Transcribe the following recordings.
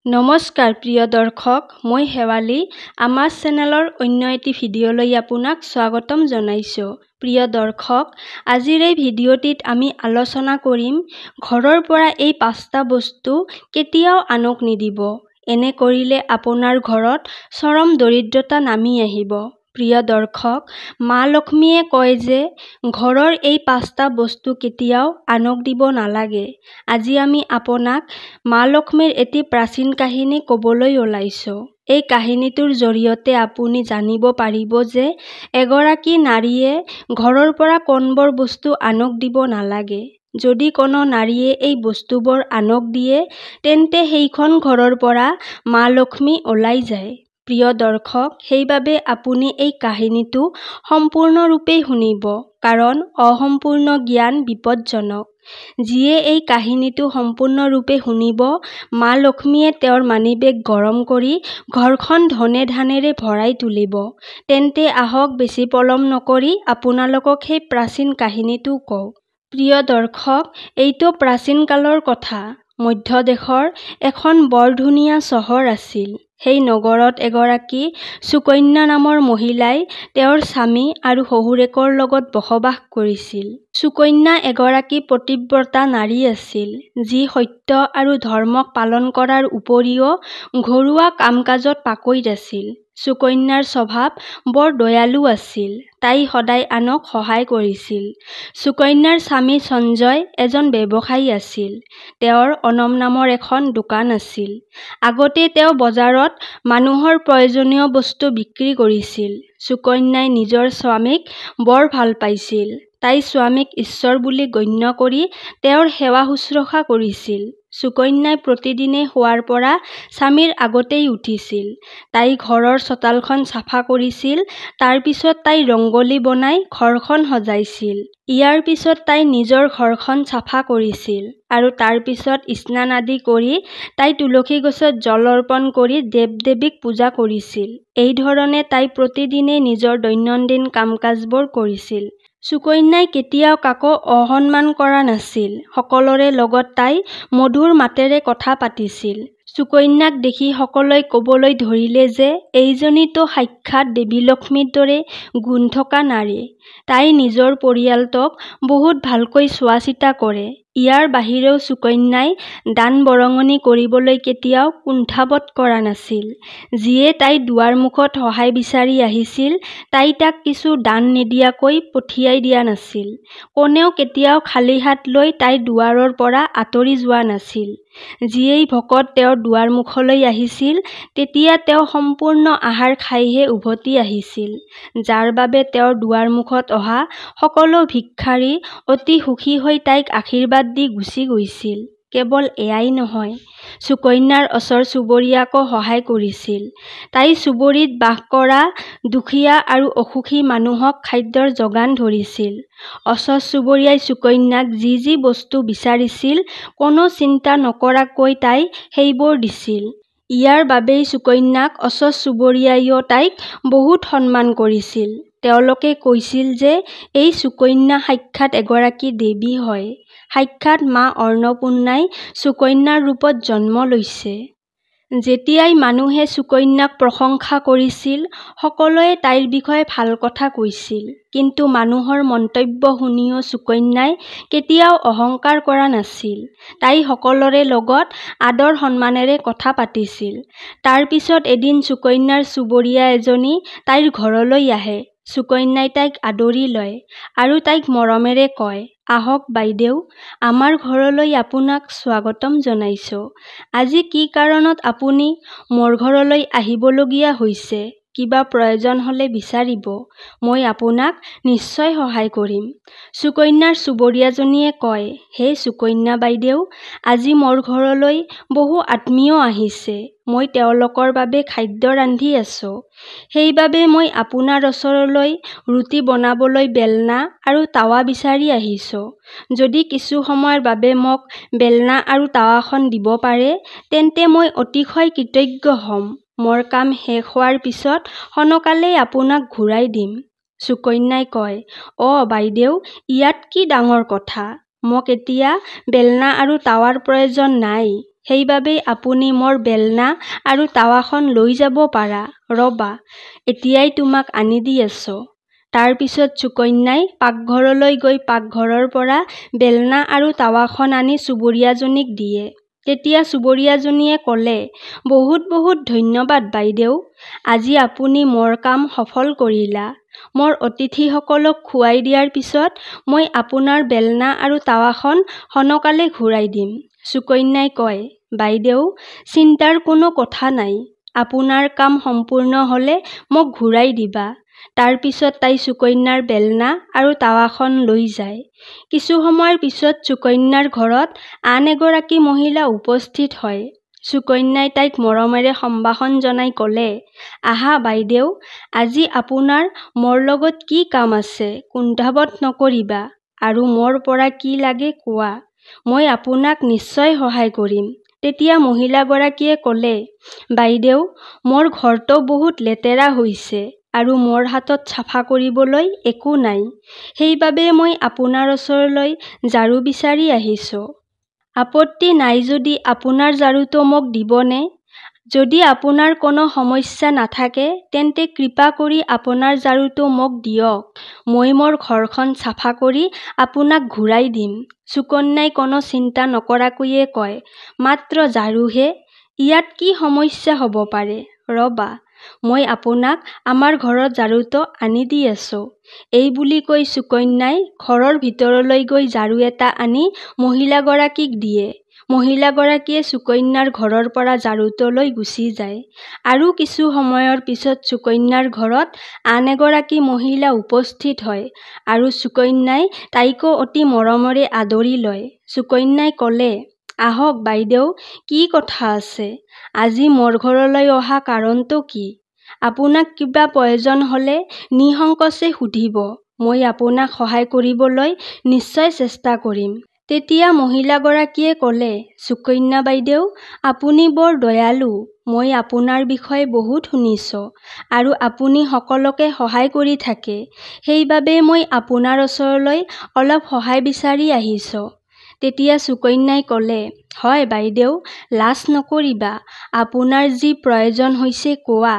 নমস্কাৰ প্ৰিয় দৰ্শক, মই শেৱালী আমাৰ চেনেলৰ অন্য এটি ভিডিঅ'লৈ আপোনাক স্বাগতম জনাইছোঁ। প্ৰিয় দৰ্শক, আজিৰ এই ভিডিঅ'টিত আমি আলোচনা কৰিম ঘৰৰ পৰা এই 5টা বস্তু কেতিয়াও আনক নিদিব। এনে কৰিলে আপোনাৰ ঘৰত চৰম দৰিদ্ৰতা নামি আহিব। প্ৰিয় দৰ্শক, মা লক্ষ্মীয়ে কয় যে ঘৰৰ এই 5টা বস্তু কেতিয়াও আনক দিব নালাগে। আজি আমি আপোনাক মা লক্ষ্মীৰ এটি প্ৰাচীন কাহিনী ক'বলৈ ওলাইছোঁ। এই কাহিনীটোৰ জৰিয়তে আপুনি জানিব পাৰিব যে এগৰাকী নাৰীয়ে ঘৰৰ পৰা কোনবোৰ বস্তু আনক দিব নালাগে। যদি কোনো নাৰীয়ে এই বস্তুবোৰ আনক দিয়ে তেন্তে সেইখন ঘৰৰ পৰা মা লক্ষ্মী ওলাই যায়। প্ৰিয় দৰ্শক, সেইবাবে আপুনি এই কাহিনীটো সম্পূৰ্ণৰূপে শুনিব, কাৰণ অসম্পূৰ্ণ জ্ঞান বিপদজনক। যিয়ে এই কাহিনীটো সম্পূৰ্ণৰূপে শুনিব, মা লক্ষ্মীয়ে তেওঁৰ মানিবেগ গৰম কৰি ঘৰখন ধনে ধানেৰে ভৰাই তুলিব। তেন্তে আহক বেছি পলম নকৰি আপোনালোকক সেই প্ৰাচীন কাহিনীটো কওঁ। প্ৰিয় দৰ্শক, এইটো প্ৰাচীন কালৰ কথা। মধ্য দেশৰ এখন বৰ ধুনীয়া চহৰ আছিল। সেই নগৰত এগৰাকী সুকন্যা নামৰ মহিলাই তেওঁৰ স্বামী আৰু শহুৰেকৰ লগত বসবাস কৰিছিল। সুকন্যা এগৰাকী পতিব্ৰতা নাৰী আছিল, যি সত্য আৰু ধৰ্মক পালন কৰাৰ উপৰিও ঘৰুৱা কাম-কাজত পাকৈত আছিল। সুকন্যাৰ স্বভাৱ বৰ দয়ালু আছিল। তাই সদায় আনক সহায় কৰিছিল। সুকন্যাৰ স্বামী সঞ্জয় এজন ব্যৱসায়ী আছিল। তেওঁৰ অনম নামৰ এখন দোকান আছিল। আগতে তেওঁ বজাৰত মানুহৰ প্ৰয়োজনীয় বস্তু বিক্ৰী কৰিছিল। সুকন্যাই নিজৰ স্বামীক বৰ ভাল পাইছিল। তাই স্বামীক ঈশ্বৰ বুলি গণ্য কৰি তেওঁৰ সেৱা শুশ্ৰূষা কৰিছিল। সুকন্যাই প্ৰতিদিনে শোৱাৰ পৰা স্বামীৰ আগতেই উঠিছিল। তাই ঘৰৰ চোতালখন চাফা কৰিছিল। তাৰ পিছত তাই ৰংগলী বনাই ঘৰখন সজাইছিল। ইয়াৰ পিছত তাই নিজৰ ঘৰখন চাফা কৰিছিল আৰু তাৰ পিছত স্নান আদি কৰি তাই তুলসী গছত জল অৰ্পণ কৰি দেৱ-দেৱীক পূজা কৰিছিল। এই ধৰণে তাই প্ৰতিদিনে নিজৰ দৈনন্দিন কাম-কাজবোৰ কৰিছিল। সুকন্যাই কেতিয়াও কাকো অসন্মান কৰা নাছিল। সকলোৰে লগত তাই মধুৰ মাতেৰে কথা পাতিছিল। সুকন্যাক দেখি সকলোৱে ক'বলৈ ধৰিলে যে এইজনীতো সাক্ষাৎ দেৱী লক্ষ্মীৰ দৰে গুণ থকা নাৰী। তাই নিজৰ পৰিয়ালটোক বহুত ভালকৈ চোৱা-চিতা কৰে। ইয়াৰ বাহিৰেও সুকন্যাই দান-বৰঙণি কৰিবলৈ কেতিয়াও কুণ্ঠাবোধ কৰা নাছিল। যিয়ে তাইৰ দুৱাৰমুখত সহায় বিচাৰি আহিছিল, তাই তাক কিছু দান নিদিয়াকৈ পঠিয়াই দিয়া নাছিল। কোনেও কেতিয়াও খালী হাত লৈ তাইৰ দুৱাৰৰ পৰা আঁতৰি যোৱা নাছিল। যিয়েই ভকত তেওঁৰ দুৱাৰমুখলৈ আহিছিল, তেতিয়া তেওঁ সম্পূৰ্ণ আহাৰ খাইহে উভতি আহিছিল, যাৰ বাবে তেওঁৰ দুৱাৰমুখত অহা সকলো ভিক্ষাৰী অতি সুখী হৈ তাইক আশীৰ্বাদ দি গুচি গৈছিল। কেৱল এয়াই নহয়, সুকন্যাৰ ওচৰ চুবুৰীয়াকো সহায় কৰিছিল। তাই চুবুৰীত বাস কৰা দুখীয়া আৰু অসুখী মানুহক খাদ্যৰ যোগান ধৰিছিল। ওচৰ চুবুৰীয়াই সুকন্যাক যি যি বস্তু বিচাৰিছিল, কোনো চিন্তা নকৰাকৈ তাই সেইবোৰ দিছিল। ইয়াৰ বাবেই সুকন্যাক ওচৰ চুবুৰীয়াইও তাইক বহুত সন্মান কৰিছিল। তেওঁলোকে কৈছিল যে এই সুকন্যা সাক্ষাৎ এগৰাকী দেৱী হয়। সাক্ষাৎ মা অন্নপূৰ্ণাই সুকন্যাৰ ৰূপত জন্ম লৈছে। যেতিয়াই মানুহে সুকন্যাক প্ৰশংসা কৰিছিল, সকলোৱে তাইৰ বিষয়ে ভাল কথা কৈছিল। কিন্তু মানুহৰ মন্তব্য শুনিও সুকন্যাই কেতিয়াও অহংকাৰ কৰা নাছিল। তাই সকলোৰে লগত আদৰ-সন্মানেৰে কথা পাতিছিল। তাৰ পিছত এদিন সুকন্যাৰ চুবুৰীয়া এজনী তাইৰ ঘৰলৈ আহে। সুকন্যাই তাইক আদৰি লয় আৰু তাইক মৰমেৰে কয়, "আহক বাইদেউ, আমাৰ ঘৰলৈ আপোনাক স্বাগতম জনাইছোঁ। আজি কি কাৰণত আপুনি মোৰ ঘৰলৈ আহিবলগীয়া হৈছে? কিবা প্ৰয়োজন হ'লে বিচাৰিব, মই আপোনাক নিশ্চয় সহায় কৰিম।" সুকন্যাৰ চুবুৰীয়াজনীয়ে কয়, "হে সুকন্যা বাইদেউ, আজি মোৰ ঘৰলৈ বহু আত্মীয় আহিছে। মই তেওঁলোকৰ বাবে খাদ্য ৰান্ধি আছোঁ। সেইবাবে মই আপোনাৰ ওচৰলৈ ৰুটি বনাবলৈ বেলনা আৰু টাৱা বিচাৰি আহিছোঁ। যদি কিছু সময়ৰ বাবে মোক বেলনা আৰু টাৱাখন দিব পাৰে, তেন্তে মই অতিশয় কৃতজ্ঞ হ'ম। মোৰ কাম শেষ হোৱাৰ পিছত সোনকালেই আপোনাক ঘূৰাই দিম।" সুকন্যাই কয়, "অ' বাইদেউ, ইয়াত কি ডাঙৰ কথা? মোক এতিয়া বেলনা আৰু টাৱাৰ প্ৰয়োজন নাই। সেইবাবেই আপুনি মোৰ বেলনা আৰু টাৱাখন লৈ যাব পাৰা। ৰ'বা, এতিয়াই তোমাক আনি দি আছোঁ। তাৰ পিছত সুকন্যাই পাকঘৰলৈ গৈ পাকঘৰৰ পৰা বেলনা আৰু টাৱাখন আনি চুবুৰীয়াজনীক দিয়ে। তেতিয়া চুবুৰীয়াজনীয়ে ক'লে, বহুত বহুত ধন্যবাদ বাইদেউ। আজি আপুনি মোৰ কাম সফল কৰিলা। মোৰ অতিথিসকলক খুৱাই দিয়াৰ পিছত মই আপোনাৰ বেলনা আৰু টাৱাখন সোনকালে ঘূৰাই দিম। সুকন্যাই কয়, বাইদেউ, চিন্তাৰ কোনো কথা নাই। আপোনাৰ কাম সম্পূৰ্ণ হ'লে মোক ঘূৰাই দিবা। তাৰ পিছত তাই সুকন্যাৰ বেলনা আৰু টাৱাখন লৈ যায়। কিছু সময়ৰ পিছত সুকন্যাৰ ঘৰত আন এগৰাকী মহিলা উপস্থিত হয়। সুকন্যাই তাইক মৰমেৰে সম্ভাষণ জনাই ক'লে, আহা বাইদেউ, আজি আপোনাৰ মোৰ লগত কি কাম আছে কুণ্ঠাবোধ নকৰিবা আৰু মোৰ পৰা কি লাগে কোৱা, মই আপোনাক নিশ্চয় সহায় কৰিম। তেতিয়া মহিলাগৰাকীয়ে ক'লে, বাইদেউ, মোৰ ঘৰটো বহুত লেতেৰা হৈছে আৰু মোৰ হাতত চাফা কৰিবলৈ একো নাই। সেইবাবে মই আপোনাৰ ওচৰলৈ ঝাৰু বিচাৰি আহিছোঁ। আপত্তি নাই যদি আপোনাৰ ঝাৰুটো মোক দিবনে? যদি আপোনাৰ কোনো সমস্যা নাথাকে তেন্তে কৃপা কৰি আপোনাৰ ঝাৰুটো মোক দিয়ক। মই মোৰ ঘৰখন চাফা কৰি আপোনাক ঘূৰাই দিম। সুকন্যাই কোনো চিন্তা নকৰাকৈয়ে কয়, মাত্ৰ ঝাৰুহে? ইয়াত কি সমস্যা হ'ব পাৰে? ৰ'বা, মই আপোনাক আমাৰ ঘৰত ঝাৰুটো আনি দি আছোঁ। এই বুলি কৈ সুকন্যাই ঘৰৰ ভিতৰলৈ গৈ ঝাৰু এটা আনি মহিলাগৰাকীক দিয়ে। মহিলাগৰাকীয়ে সুকন্যাৰ ঘৰৰ পৰা ঝাৰুটো লৈ গুচি যায়। আৰু কিছু সময়ৰ পিছত সুকন্যাৰ ঘৰত আন এগৰাকী মহিলা উপস্থিত হয় আৰু সুকন্যাই তাইকো অতি মৰমেৰে আদৰি লয়। সুকন্যাই ক'লে, আহক বাইদেউ, কি কথা আছে? আজি মোৰ ঘৰলৈ অহা কাৰণটো কি? আপোনাক কিবা প্ৰয়োজন হ'লে নিসংকোচে সুধিব। মই আপোনাক সহায় কৰিবলৈ নিশ্চয় চেষ্টা কৰিম। তেতিয়া মহিলাগৰাকীয়ে ক'লে, সুকন্যা বাইদেউ, আপুনি বৰ দয়ালু। মই আপোনাৰ বিষয়ে বহুত শুনিছোঁ আৰু আপুনি সকলোকে সহায় কৰি থাকে। সেইবাবে মই আপোনাৰ ওচৰলৈ অলপ সহায় বিচাৰি আহিছোঁ। তেতিয়া সুকন্যাই ক'লে, হয় বাইদেউ, লাজ নকৰিবা। আপোনাৰ যি প্ৰয়োজন হৈছে কোৱা।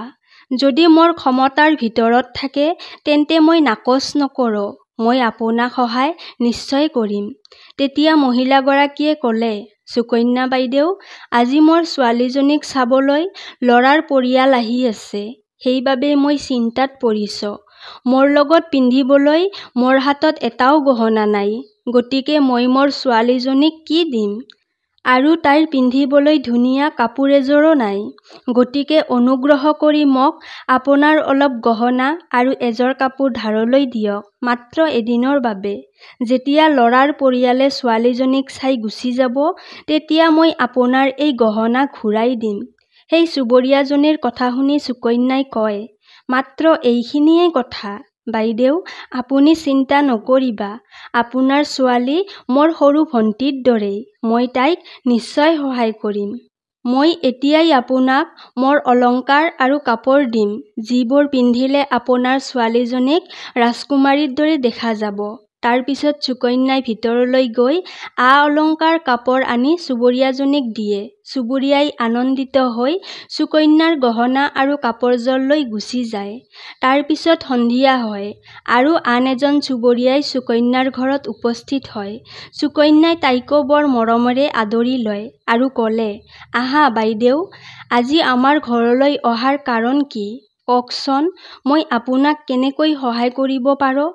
যদি মোৰ ক্ষমতাৰ ভিতৰত থাকে তেন্তে মই নাকচ নকৰোঁ। মই আপোনাক সহায় নিশ্চয় কৰিম। তেতিয়া মহিলাগৰাকীয়ে ক'লে, সুকন্যা বাইদেউ, আজি মোৰ ছোৱালীজনীক চাবলৈ ল'ৰাৰ পৰিয়াল আহি আছে। সেইবাবে মই চিন্তাত পৰিছোঁ। মোৰ লগত পিন্ধিবলৈ মোৰ হাতত এটাও গহনা নাই। গতিকে মই মোৰ ছোৱালীজনীক কি দিম? আৰু তাইৰ পিন্ধিবলৈ ধুনীয়া কাপোৰ এযোৰো নাই। গতিকে অনুগ্ৰহ কৰি মোক আপোনাৰ অলপ গহনা আৰু এযোৰ কাপোৰ ধাৰলৈ দিয়ক, মাত্ৰ এদিনৰ বাবে। যেতিয়া ল'ৰাৰ পৰিয়ালে ছোৱালীজনীক চাই গুচি যাব তেতিয়া মই আপোনাৰ এই গহনা ঘূৰাই দিম। সেই চুবুৰীয়াজনীৰ কথা শুনি সুকন্যাই কয়, মাত্ৰ এইখিনিয়ে কথা? বাইদেউ, আপুনি চিন্তা নকৰিবা। আপোনাৰ ছোৱালী মোৰ সৰু ভণ্টিৰ দৰেই। মই তাইক নিশ্চয় সহায় কৰিম। মই এতিয়াই আপোনাক মোৰ অলংকাৰ আৰু কাপোৰ দিম, যিবোৰ পিন্ধিলে আপোনাৰ ছোৱালীজনীক ৰাজকুমাৰীৰ দৰে দেখা যাব। তাৰ পিছত সুকন্যাই ভিতৰলৈ গৈ অলংকাৰ কাপোৰ আনি চুবুৰীয়াজনীক দিয়ে। চুবুৰীয়াই আনন্দিত হৈ সুকন্যাৰ গহনা আৰু কাপোৰযোৰ লৈ গুচি যায়। তাৰ পিছত সন্ধিয়া হয় আৰু আন এজন চুবুৰীয়াই সুকন্যাৰ ঘৰত উপস্থিত হয়। সুকন্যাই তাইকো বৰ মৰমেৰে আদৰি লয় আৰু ক'লে, আহা বাইদেউ, আজি আমাৰ ঘৰলৈ অহাৰ কাৰণ কি? কওকচোন, মই আপোনাক কেনেকৈ সহায় কৰিব পাৰোঁ?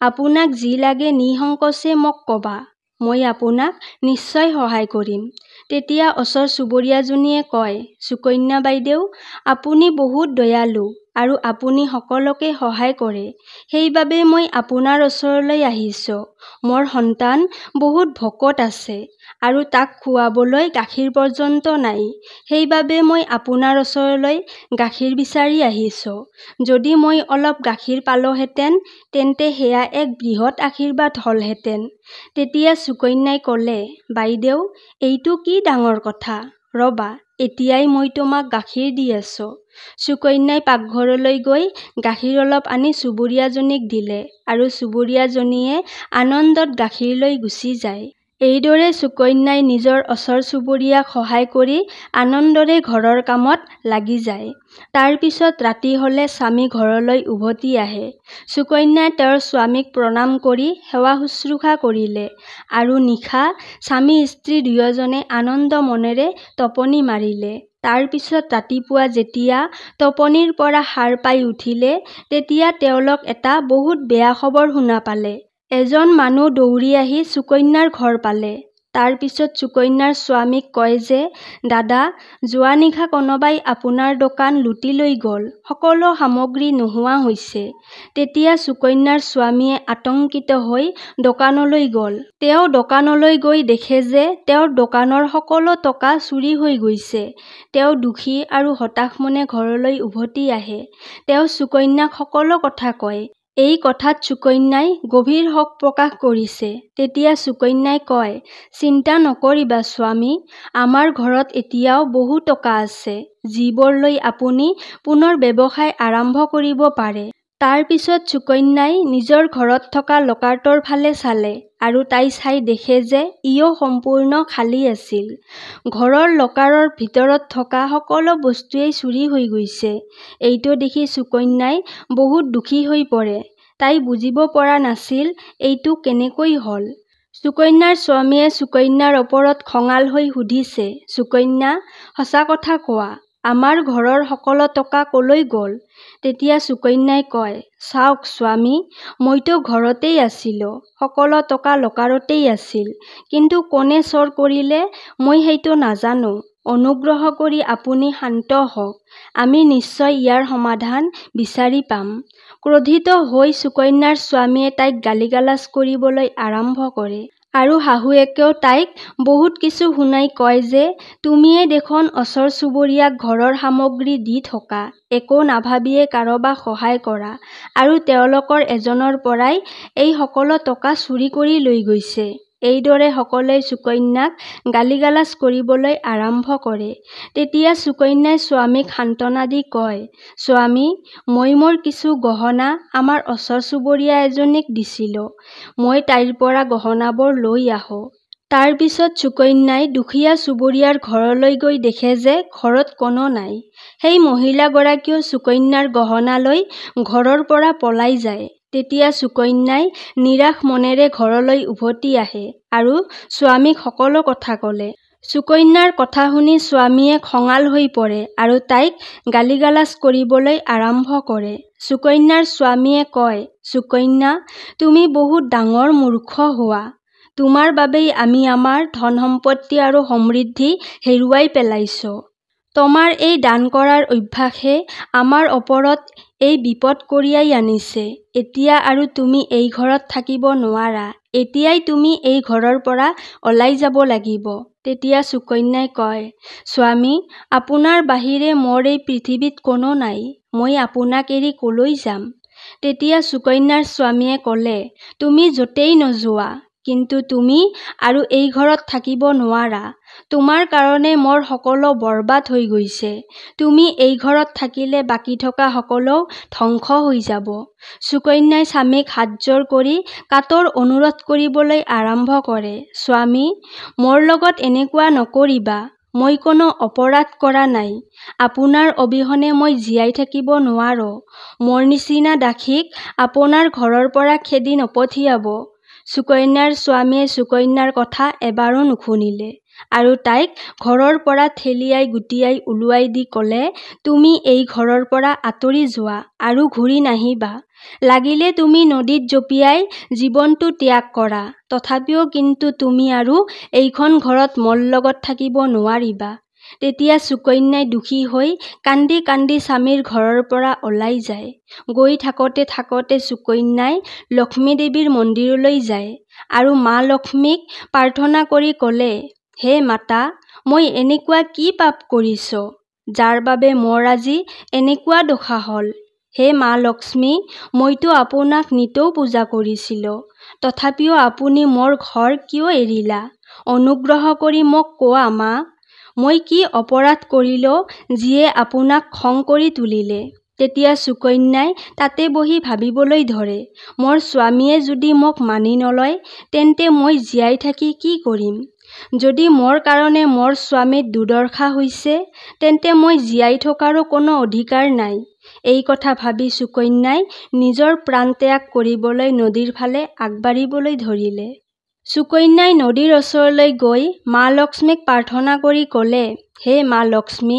আপোনাক যি লাগে নিসংকোচে মোক ক'বা। মই আপোনাক নিশ্চয় সহায় কৰিম। তেতিয়া ওচৰ চুবুৰীয়াজনীয়ে কয়, সুকন্যা বাইদেউ, আপুনি বহুত দয়ালু আৰু আপুনি সকলোকে সহায় কৰে। সেইবাবে মই আপোনাৰ ওচৰলৈ আহিছোঁ। মোৰ সন্তান বহুত ভোকত আছে আৰু তাক খুৱাবলৈ গাখীৰ পৰ্যন্ত নাই। সেইবাবে মই আপোনাৰ ওচৰলৈ গাখীৰ বিচাৰি আহিছোঁ। যদি মই অলপ গাখীৰ পালোহেঁতেন তেন্তে সেয়া এক বৃহৎ আশীৰ্বাদ হ'লহেঁতেন। তেতিয়া সুকন্যাই ক'লে, বাইদেউ, এইটো কি ডাঙৰ কথা? ৰ'বা, এতিয়াই মই তোমাক গাখীৰ দি আছোঁ। সুকন্যাই পাকঘৰলৈ গৈ গাখীৰ অলপ আনি চুবুৰীয়াজনীক দিলে আৰু চুবুৰীয়াজনীয়ে আনন্দত গাখীৰ লৈ গুচি যায়। এইদৰে সুকন্যাই নিজৰ ওচৰ চুবুৰীয়াক সহায় কৰি আনন্দৰে ঘৰৰ কামত লাগি যায়। তাৰ পিছত ৰাতি হ'লে স্বামী ঘৰলৈ উভতি আহে। সুকন্যাই তেওঁৰ স্বামীক প্ৰণাম কৰি সেৱা শুশ্ৰূষা কৰিলে আৰু নিশা স্বামী স্ত্ৰী দুয়োজনে আনন্দ মনেৰে টোপনি মাৰিলে। তাৰ পিছত ৰাতিপুৱা যেতিয়া টোপনিৰ পৰা সাৰ পাই উঠিলে, তেতিয়া তেওঁলোক এটা বহুত বেয়া খবৰ শুনা পালে। এজন মানুহ দৌৰি আহি সুকন্যাৰ ঘৰ পালে। তাৰ পিছত সুকন্যাৰ স্বামীক কয় যে, দাদা, যোৱা নিশা কোনোবাই আপোনাৰ দোকান লুটি লৈ গ'ল, সকলো সামগ্ৰী নোহোৱা হৈছে। তেতিয়া সুকন্যাৰ স্বামীয়ে আতংকিত হৈ দোকানলৈ গ'ল। তেওঁ দোকানলৈ গৈ দেখে যে তেওঁৰ দোকানৰ সকলো টকা চুৰি হৈ গৈছে। তেওঁ দুখী আৰু হতাশ মনে ঘৰলৈ উভতি আহে। তেওঁ সুকন্যাক সকলো কথা কয়। এই কথাত সুকন্যাই গভীৰ শোক প্ৰকাশ কৰিছে। তেতিয়া সুকন্যাই কয়, চিন্তা নকৰিবা স্বামী, আমাৰ ঘৰত এতিয়াও বহু টকা আছে, যিবোৰ লৈ আপুনি পুনৰ ব্যৱসায় আৰম্ভ কৰিব পাৰে। তাৰ পিছত সুকন্যাই নিজৰ ঘৰত থকা লকাৰটোৰ ফালে চালে আৰু তাই চাই দেখে যে ইও সম্পূৰ্ণ খালী আছিল। ঘৰৰ লকাৰৰ ভিতৰত থকা সকলো বস্তুৱেই চুৰি হৈ গৈছে। এইটো দেখি সুকন্যাই বহুত দুখী হৈ পৰে। তাই বুজিব পৰা নাছিল এইটো কেনেকৈ হ'ল। সুকন্যাৰ স্বামীয়ে সুকন্যাৰ ওপৰত খঙাল হৈ সুধিছে, সুকন্যা, সঁচা কথা কোৱা, আমাৰ ঘৰৰ সকলো টকা কলৈ গ'ল? তেতিয়া সুকন্যাই কয়, চাওক স্বামী, মইতো ঘৰতেই আছিলোঁ, সকলো টকা লকাৰতেই আছিল, কিন্তু কোনে চোৰ কৰিলে মই সেইটো নাজানো। অনুগ্ৰহ কৰি আপুনি শান্ত হওক, আমি নিশ্চয় ইয়াৰ সমাধান বিচাৰি পাম। ক্ৰোধিত হৈ সুকন্যাৰ স্বামীয়ে তাইক গালিগালাজ কৰিবলৈ আৰম্ভ কৰে। আৰু শাহুৱেকেও তাইক বহুত কিছু শুনাই কয় যে, তুমিয়ে দেখোন ওচৰ চুবুৰীয়াক ঘৰৰ সামগ্ৰী দি থকা, একো নাভাবিয়ে কাৰোবাক সহায় কৰা, আৰু তেওঁলোকৰ এজনৰ পৰাই এই সকলো টকা চুৰি কৰি লৈ গৈছে। এইদৰে সকলোৱে সুকন্যাক গালিগালাজ কৰিবলৈ আৰম্ভ কৰে। তেতিয়া সুকন্যাই স্বামীক সান্তনা দি কয়, স্বামী, মই মোৰ কিছু গহনা আমাৰ ওচৰ চুবুৰীয়া এজনীক দিছিলোঁ, মই তাইৰ পৰা গহনাবোৰ লৈ আহোঁ। তাৰ পিছত সুকন্যাই দুখীয়া চুবুৰীয়াৰ ঘৰলৈ গৈ দেখে যে ঘৰত কোনো নাই। সেই মহিলাগৰাকীয়েও সুকন্যাৰ গহনা লৈ ঘৰৰ পৰা পলাই যায়। তেতিয়া সুকন্যাই নিৰাশ মনেৰে ঘৰলৈ উভতি আহে আৰু স্বামীক সকলো কথা ক'লে। সুকন্যাৰ কথা শুনি স্বামীয়ে খঙাল হৈ পৰে আৰু তাইক গালিগালাজ কৰিবলৈ আৰম্ভ কৰে। সুকন্যাৰ স্বামীয়ে কয়, সুকন্যা, তুমি বহুত ডাঙৰ মূৰ্খ হোৱা। তোমাৰ বাবেই আমি আমাৰ ধন সম্পত্তি আৰু সমৃদ্ধি হেৰুৱাই পেলাইছো। তোমাৰ এই দান কৰাৰ অভ্যাসে আমাৰ ওপৰত এই বিপদ কঢ়িয়াই আনিছে। এতিয়া আৰু তুমি এই ঘৰত থাকিব নোৱাৰা। এতিয়াই তুমি এই ঘৰৰ পৰা ওলাই যাব লাগিব। তেতিয়া সুকন্যাই কয়, স্বামী, আপোনাৰ বাহিৰে মোৰ এই পৃথিৱীত কোনো নাই, মই আপোনাক এৰি কলৈ যাম? তেতিয়া সুকন্যাৰ স্বামীয়ে ক'লে, তুমি য'তেই নোযোৱা, কিন্তু তুমি আৰু এই ঘৰত থাকিব নোৱাৰা। তোমাৰ কাৰণে মোৰ সকলো বৰবাদ হৈ গৈছে। তুমি এই ঘৰত থাকিলে বাকী থকা সকলো ধ্বংস হৈ যাব। সুকন্যাই স্বামীক হাতজোৰ কৰি কাতৰ অনুৰোধ কৰিবলৈ আৰম্ভ কৰে, স্বামী, মোৰ লগত এনেকুৱা নকৰিবা। মই কোনো অপৰাধ কৰা নাই। আপোনাৰ অবিহনে মই জীয়াই থাকিব নোৱাৰো। মোৰ নিচিনা দাসীক আপোনাৰ ঘৰৰ পৰা খেদি নপঠিয়াব। সুকন্যাৰ স্বামীয়ে সুকন্যাৰ কথা এবাৰো নুশুনিলে আৰু তাইক ঘৰৰ পৰা ঠেলিয়াই গুটিয়াই ওলোৱাই দি ক'লে, তুমি এই ঘৰৰ পৰা আঁতৰি যোৱা আৰু ঘূৰি নাহিবা। লাগিলে তুমি নদীত জঁপিয়াই জীৱনটো ত্যাগ কৰা, তথাপিও কিন্তু তুমি আৰু এইখন ঘৰত মোৰ লগত থাকিব নোৱাৰিবা। তেতিয়া সুকন্যাই দুখী হৈ কান্দি কান্দি স্বামীৰ ঘৰৰ পৰা ওলাই যায়। গৈ থাকোঁতে থাকোঁতে সুকন্যাই লক্ষ্মী দেৱীৰ মন্দিৰলৈ যায় আৰু মা লক্ষ্মীক প্ৰাৰ্থনা কৰি ক'লে, হে মাতা, মই এনেকুৱা কি পাপ কৰিছো, যাৰ বাবে মোৰ আজি এনেকুৱা দশা হ'ল? হে মা লক্ষ্মী, মইতো আপোনাক নিতৌ পূজা কৰিছিলোঁ, তথাপিও আপুনি মোৰ ঘৰ কিয় এৰিলা? অনুগ্ৰহ কৰি মোক কোৱা মা, মই কি অপৰাধ কৰিলো যিয়ে আপোনাক খং কৰি তুলিলে? তেতিয়া সুকন্যাই তাতে বহি ভাবিবলৈ ধৰে, মোৰ স্বামীয়ে যদি মোক মানি নলয় তেন্তে মই জীয়াই থাকি কি কৰিম? যদি মোৰ কাৰণে মোৰ স্বামীৰ দুৰ্দশা হৈছে তেন্তে মই জীয়াই থকাৰো কোনো অধিকাৰ নাই। এই কথা ভাবি সুকন্যাই নিজৰ প্ৰাণ ত্যাগ কৰিবলৈ নদীৰ ফালে আগবাঢ়িবলৈ ধৰিলে। সুকন্যাই নদীৰ ওচৰলৈ গৈ মা লক্ষ্মীক প্ৰাৰ্থনা কৰি ক'লে, হে মা লক্ষ্মী,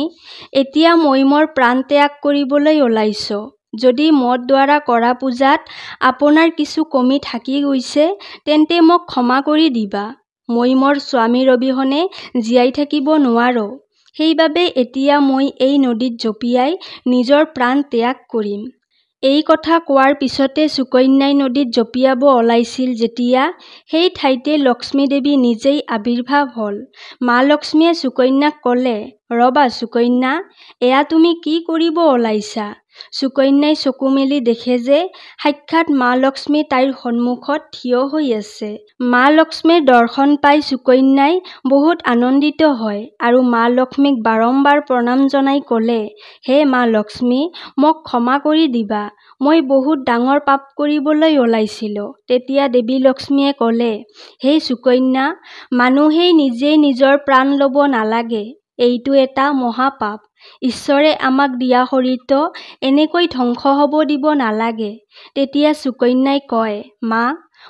এতিয়া মই মোৰ প্ৰাণ ত্যাগ কৰিবলৈ ওলাইছো। যদি মোৰ দ্বাৰা কৰা পূজাত আপোনাৰ কিছু কমি থাকি গৈছে তেন্তে মোক ক্ষমা কৰি দিবা। মই মোৰ স্বামীৰ অবিহনে জীয়াই থাকিব নোৱাৰো। সেইবাবে এতিয়া মই এই নদীত জঁপিয়াই নিজৰ প্ৰাণ ত্যাগ কৰিম। এই কথা কোৱাৰ পিছতে সুকন্যাই নদীত জঁপিয়াব ওলাইছিল যেতিয়া সেই ঠাইতে লক্ষ্মী দেৱী নিজেই আবিৰ্ভাৱ হ'ল। মা লক্ষ্মীয়ে সুকন্যাক ক'লে, ৰবা সুকন্যা, এয়া তুমি কি কৰিব ওলাইছা? সুকন্যাই চকু মেলি দেখে যে সাক্ষাৎ মা লক্ষ্মী তাইৰ সন্মুখত থিয় হৈ আছে। মা লক্ষ্মীৰ দৰ্শন পাই সুকন্যাই বহুত আনন্দিত হয় আৰু মা লক্ষ্মীক বাৰম্বাৰ প্ৰণাম জনাই ক'লে, হে মা লক্ষ্মী, মোক ক্ষমা কৰি দিবা। মই বহুত ডাঙৰ পাপ কৰিবলৈ ওলাইছিলো। তেতিয়া দেৱী লক্ষ্মীয়ে ক'লে, হে সুকন্যা, মানুহেই নিজেই নিজৰ প্ৰাণ ল'ব নালাগে। এইটো এটা মহাপাপ। ঈশ্বৰে আমাক দিয়া শৰীৰটো এনেকৈ ধ্বংস হ'ব দিব নালাগে। তেতিয়া সুকন্যাই কয়, মা,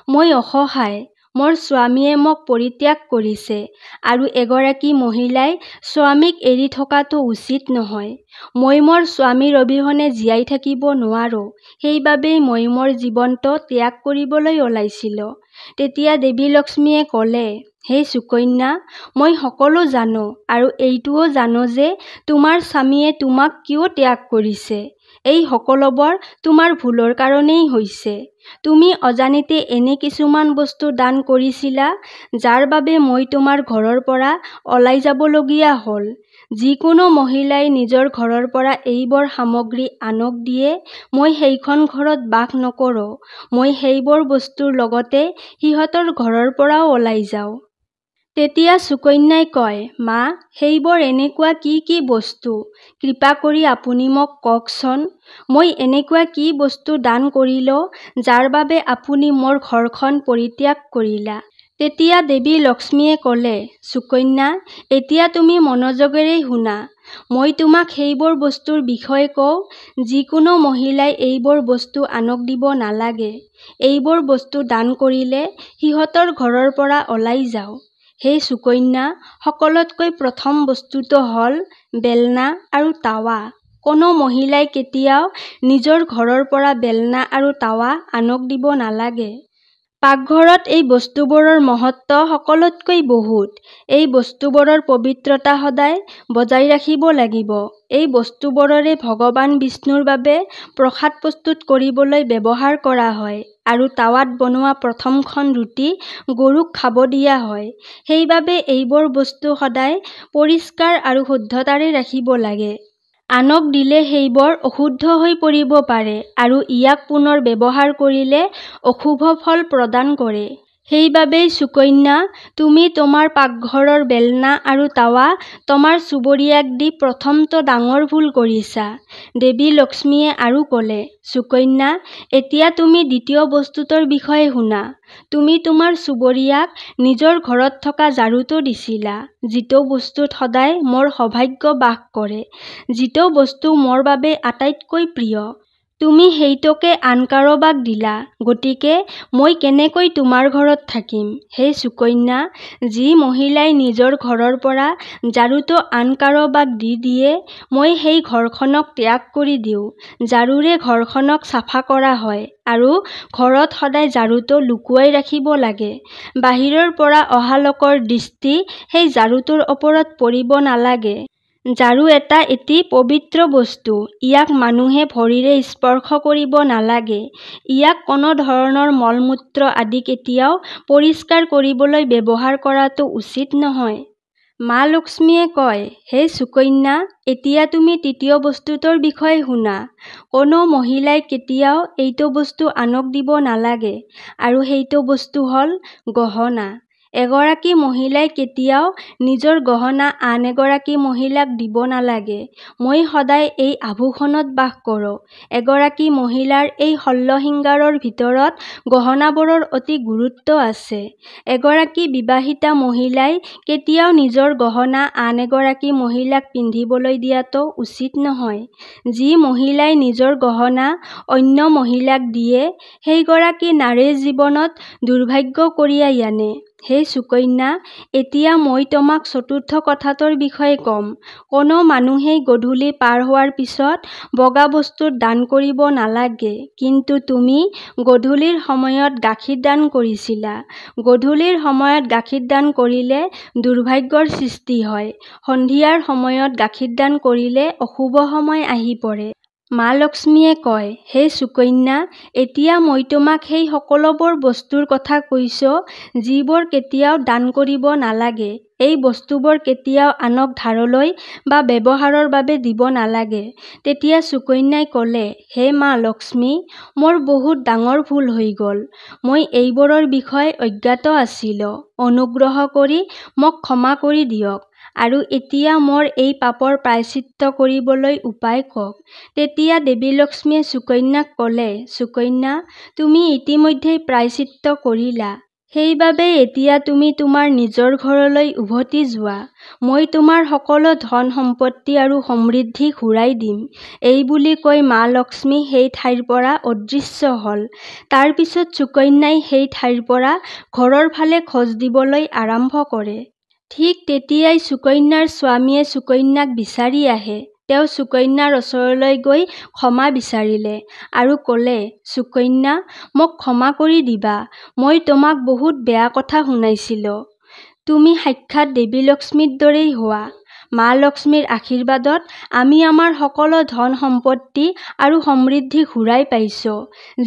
মই অসহায়। মোৰ স্বামীয়ে মোক পৰিত্যাগ কৰিছে আৰু এগৰাকী মহিলাই স্বামীক এৰি থকাটো উচিত নহয়। মই মোৰ স্বামীৰ অবিহনে জীয়াই থাকিব নোৱাৰো। সেইবাবেই মই মোৰ জীৱনটো ত্যাগ কৰিবলৈ ওলাইছিলো। তেতিয়া দেৱী লক্ষ্মীয়ে ক'লে, হে সুকন্যা, মই সকলো জানো আৰু এইটোও জানো যে তোমাৰ স্বামীয়ে তোমাক কিয় ত্যাগ কৰিছে। এই সকলোবোৰ তোমাৰ ভুলৰ কাৰণেই হৈছে। তুমি অজানিতে এনে কিছুমান বস্তু দান কৰিছিলা যাৰ বাবে মই তোমাৰ ঘৰৰ পৰা ওলাই যাবলগীয়া হ'ল। যিকোনো মহিলাই নিজৰ ঘৰৰ পৰা এইবোৰ সামগ্ৰী আনক দিয়ে, মই সেইখন ঘৰত বাস নকৰোঁ। মই সেইবোৰ বস্তুৰ লগতে সিহঁতৰ ঘৰৰ পৰাও ওলাই যাওঁ। তেতিয়া সুকন্যাই কয়, মা, সেইবোৰ এনেকুৱা কি কি বস্তু? কৃপা কৰি আপুনি মোক কওকচোন। মই এনেকুৱা কি বস্তু দান কৰিলো যাৰ বাবে আপুনি মোৰ ঘৰখন পৰিত্যাগ কৰিলা? তেতিয়া দেৱী লক্ষ্মীয়ে ক'লে, সুকন্যা, এতিয়া তুমি মনোযোগেৰে শুনা। মই তোমাক সেইবোৰ বস্তুৰ বিষয়ে কওঁ। যিকোনো মহিলাই এইবোৰ বস্তু আনক দিব নালাগে। এইবোৰ বস্তু দান কৰিলে সিহঁতৰ ঘৰৰ পৰা ওলাই যাওঁ। হে সুকন্যা, সকলোতকৈ প্ৰথম বস্তুটো হ'ল বেলনা আৰু টাৱা। কোনো মহিলাই কেতিয়াও নিজৰ ঘৰৰ পৰা বেলনা আৰু টাৱা আনক দিব নালাগে। পাকঘৰত এই বস্তুবোৰৰ মহত্ব সকলোতকৈ বহুত। এই বস্তুবোৰৰ পবিত্ৰতা সদায় বজাই ৰাখিব লাগিব। এই বস্তুবোৰৰে ভগৱান বিষ্ণুৰ বাবে প্ৰসাদ প্ৰস্তুত কৰিবলৈ ব্যৱহাৰ কৰা হয় আৰু টাৱাত বনোৱা প্ৰথমখন ৰুটি গৰুক খাব দিয়া হয়। সেইবাবে এইবোৰ বস্তু সদায় পৰিষ্কাৰ আৰু শুদ্ধতাৰে ৰাখিব লাগে। আনক দিলে সেইবোৰ অশুদ্ধ হৈ পৰিব পাৰে আৰু ইয়াক পুনৰ ব্যৱহাৰ কৰিলে অশুভ ফল প্ৰদান কৰে। সেইবাবেই সুকন্যা, তুমি তোমাৰ পাকঘৰৰ বেলনা আৰু টাৱা তোমাৰ চুবুৰীয়াক দি প্ৰথমটো ডাঙৰ ভুল কৰিছা। দেৱী লক্ষ্মীয়ে আৰু ক'লে, সুকন্যা, এতিয়া তুমি দ্বিতীয় বস্তুটোৰ বিষয়ে শুনা। তুমি তোমাৰ চুবুৰীয়াক নিজৰ ঘৰত থকা ঝাৰুটো দিছিলা, যিটো বস্তুত সদায় মোৰ সৌভাগ্য বাস কৰে, যিটো বস্তু মোৰ বাবে আটাইতকৈ প্ৰিয়। তুমি সেইটোকে আন কাৰোবাক দিলা। গতিকে মই কেনেকৈ তোমাৰ ঘৰত থাকিম? হে সুকন্যা, যি মহিলাই নিজৰ ঘৰৰ পৰা ঝাৰুটো আন কাৰোবাক দি দিয়ে, মই সেই ঘৰখনক ত্যাগ কৰি দিওঁ। ঝাৰুৰে ঘৰখনক চাফা কৰা হয় আৰু ঘৰত সদায় ঝাৰুটো লুকুৱাই ৰাখিব লাগে। বাহিৰৰ পৰা অহা লোকৰ দৃষ্টি সেই ঝাৰুটোৰ ওপৰত পৰিব নালাগে। ঝাৰু এটা অতি পবিত্ৰ বস্তু। ইয়াক মানুহে ভৰিৰে স্পৰ্শ কৰিব নালাগে। ইয়াক কোনো ধৰণৰ মল-মূত্ৰ আদি কেতিয়াও পৰিষ্কাৰ কৰিবলৈ ব্যৱহাৰ কৰাটো উচিত নহয়। মা লক্ষ্মীয়ে কয়, হে সুকন্যা, এতিয়া তুমি তৃতীয় বস্তুটোৰ বিষয়ে শুনা। কোনো মহিলাই কেতিয়াও এইটো বস্তু আনক দিব নালাগে আৰু সেইটো বস্তু হ'ল গহনা। এগৰাকী মহিলাই কেতিয়াও নিজৰ গহনা আন এগৰাকী মহিলাক দিব নালাগে। মই সদায় এই আভূষণত বাস কৰোঁ। এগৰাকী মহিলাৰ এই শল্যশৃংগাৰৰ ভিতৰত গহনাবোৰৰ অতি গুৰুত্ব আছে। এগৰাকী বিবাহিতা মহিলাই কেতিয়াও নিজৰ গহনা আন এগৰাকী মহিলাক পিন্ধিবলৈ দিয়াটো উচিত নহয়। যি মহিলাই নিজৰ গহনা অন্য মহিলাক দিয়ে, সেইগৰাকী নাৰীৰ জীৱনত দুৰ্ভাগ্য কঢ়িয়াই আনে। হে সুকন্যা, এতিয়া মই তোমাক চতুৰ্থ কথাটোৰ বিষয়ে ক'ম। কোনো মানুহেই গধূলি পাৰ হোৱাৰ পিছত বগা বস্তু দান কৰিব নালাগে, কিন্তু তুমি গধূলিৰ সময়ত গাখীৰ দান কৰিছিলা। গধূলিৰ সময়ত গাখীৰ দান কৰিলে দুৰ্ভাগ্যৰ সৃষ্টি হয়। সন্ধিয়াৰ সময়ত গাখীৰ দান কৰিলে অশুভ সময় আহি পৰে। মা লক্ষ্মীয়ে কয়, হে সুকন্যা, এতিয়া মই তোমাক সেই সকলোবোৰ বস্তুৰ কথা কৈছো যিবোৰ কেতিয়াও দান কৰিব নালাগে। এই বস্তুবোৰ কেতিয়াও আনক ধাৰলৈ বা ব্যৱহাৰৰ বাবে দিব নালাগে। তেতিয়া সুকন্যাই ক'লে, হে মা লক্ষ্মী, মোৰ বহুত ডাঙৰ ভুল হৈ গ'ল। মই এইবোৰৰ বিষয়ে অজ্ঞাত আছিলোঁ। অনুগ্ৰহ কৰি মোক ক্ষমা কৰি দিয়ক আৰু এতিয়া মোৰ এই পাপৰ প্ৰায়শ্চিত্ত কৰিবলৈ উপায় কওক। তেতিয়া দেৱী লক্ষ্মীয়ে সুকন্যাক ক'লে, সুকন্যা, তুমি ইতিমধ্যে প্ৰায়শ্চিত্ত কৰিলা। সেইবাবে এতিয়া তুমি তোমাৰ নিজৰ ঘৰলৈ উভতি যোৱা। মই তোমাৰ সকলো ধন সম্পত্তি আৰু সমৃদ্ধি ঘূৰাই দিম। এই বুলি কৈ মা লক্ষ্মী সেই ঠাইৰ পৰা অদৃশ্য হ'ল। তাৰ পিছত সুকন্যাই সেই ঠাইৰ পৰা ঘৰৰ ফালে খোজ দিবলৈ আৰম্ভ কৰে। ঠিক তেতিয়াই সুকন্যাৰ স্বামীয়ে সুকন্যাক বিচাৰি আহে। তেওঁ সুকন্যাৰ ওচৰলৈ গৈ ক্ষমা বিচাৰিলে আৰু ক'লে, সুকন্যা, মোক ক্ষমা কৰি দিবা। মই তোমাক বহুত বেয়া কথা শুনাইছিলোঁ। তুমি সাক্ষাৎ দেৱী লক্ষ্মীৰ দৰেই হোৱা। মা লক্ষ্মীৰ আশীৰ্বাদত আমি আমাৰ সকলো ধন সম্পত্তি আৰু সমৃদ্ধি ঘূৰাই পাইছোঁ।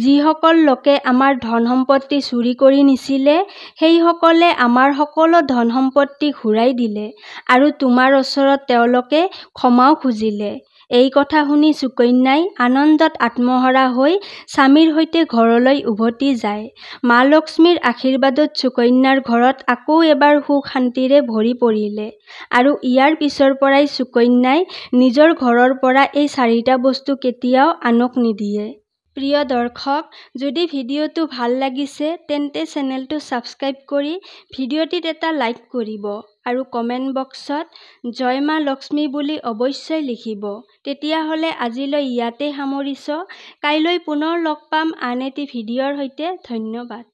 যিসকল লোকে আমাৰ ধন সম্পত্তি চুৰি কৰি নিছিলে, সেইসকলে আমাৰ সকলো ধন সম্পত্তি ঘূৰাই দিলে আৰু তোমাৰ ওচৰত তেওঁলোকে ক্ষমাও খুজিলে। এই কথা শুনি সুকন্যাই আনন্দত আত্মহাৰা হৈ স্বামীৰ সৈতে ঘৰলৈ উভতি যায়। মা লক্ষ্মীৰ আশীৰ্বাদত সুকন্যাৰ ঘৰত আকৌ এবাৰ সুখ শান্তিৰে ভৰি পৰিলে আৰু ইয়াৰ পিছৰ পৰাই সুকন্যাই নিজৰ ঘৰৰ পৰা এই 4টা বস্তু কেতিয়াও আনক নিদিয়ে। প্ৰিয় দৰ্শক, যদি ভিডিঅ'টো ভাল লাগিছে তেন্তে চেনেলটো ছাবস্ক্ৰাইব কৰি ভিডিঅ'টিত এটা লাইক কৰিব আৰু কমেণ্ট বক্সত জয় মা লক্ষ্মী বুলি অৱশ্যই লিখিব। তেতিয়াহ'লে আজিলৈ ইয়াতে সামৰিছোঁ। কাইলৈ পুনৰ লগ পাম আন এটি ভিডিঅ'ৰ সৈতে। ধন্যবাদ।